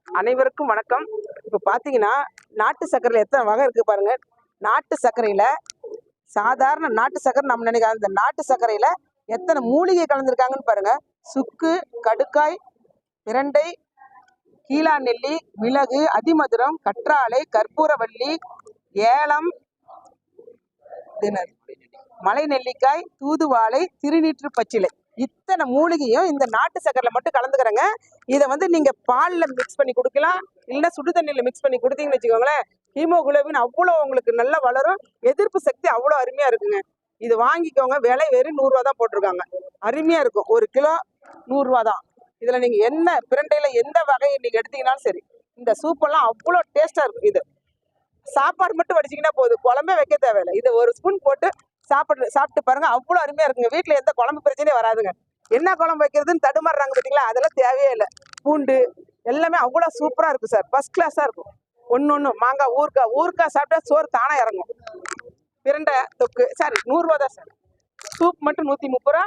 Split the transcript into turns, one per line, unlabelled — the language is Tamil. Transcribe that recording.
அனைவருக்கும் வணக்கம். இப்போ பார்த்தீங்கன்னா நாட்டு சர்க்கரையில் எத்தனை வகை இருக்குது பாருங்க. நாட்டு சர்க்கரையில் சாதாரண நாட்டு சர்க்கரை நம்ம நினைக்காத இந்த நாட்டு சர்க்கரையில் எத்தனை மூலிகை கலந்துருக்காங்கன்னு பாருங்க. சுக்கு, கடுக்காய், பிரண்டை, கீழா நெல்லி, மிளகு, அதிமதுரம், கற்றாழை, கற்பூரவள்ளி, ஏலம், மலை நெல்லிக்காய், தூதுவாழை, திருநீற்று பச்சிலை, இத்தனை மூலிகையும் இந்த நாட்டு சர்க்கரையில் மட்டும் கலந்துக்கிறேங்க. இதை நீங்க பால்ல மிக்ஸ் பண்ணி கொடுக்கலாம், இல்லைன்னா சுடு தண்ணியில மிக்ஸ் பண்ணி கொடுத்தீங்கன்னு வச்சுக்கோங்களேன், ஹீமோகுளோபின் அவ்வளோ உங்களுக்கு நல்லா வளரும், எதிர்ப்பு சக்தி அவ்வளோ அருமையா இருக்குங்க. இது வாங்கிக்கோங்க. விலை வெறும் 100 ரூபா தான் போட்டிருக்காங்க. அருமையா இருக்கும். 1 கிலோ 100 ரூபா தான். இதுல நீங்க என்ன பிரண்டையில எந்த வகையை நீங்க எடுத்தீங்கன்னாலும் சரி, இந்த சூப்பெல்லாம் அவ்வளோ டேஸ்டா இருக்கும். இது சாப்பாடு மட்டும் வடிச்சிங்கன்னா போதும், குழம்பே வைக்க தேவையில்லை. இது ஒரு ஸ்பூன் போட்டு சாப்பிட்டு பாருங்க, அவ்வளோ அருமையா இருக்குங்க. வீட்டுல எந்த குழம்பு பிரச்சனையும் வராதுங்க. என்ன குழம்பு வைக்கிறதுன்னு தடுமாறுறாங்க பார்த்தீங்களா, அதெல்லாம் தேவையே இல்லை. பூண்டு எல்லாமே அவ்வளோ சூப்பரா இருக்கும் சார். ஃபர்ஸ்ட் கிளாஸா இருக்கும். ஒன்று மாங்காய் ஊறுக்காய் சாப்பிட்டா சோறு தானா இறங்கும். பிரண்டை தொக்கு சாரி 100 ரூபா தான் சார். சூப் மட்டும் 130 ரூபா.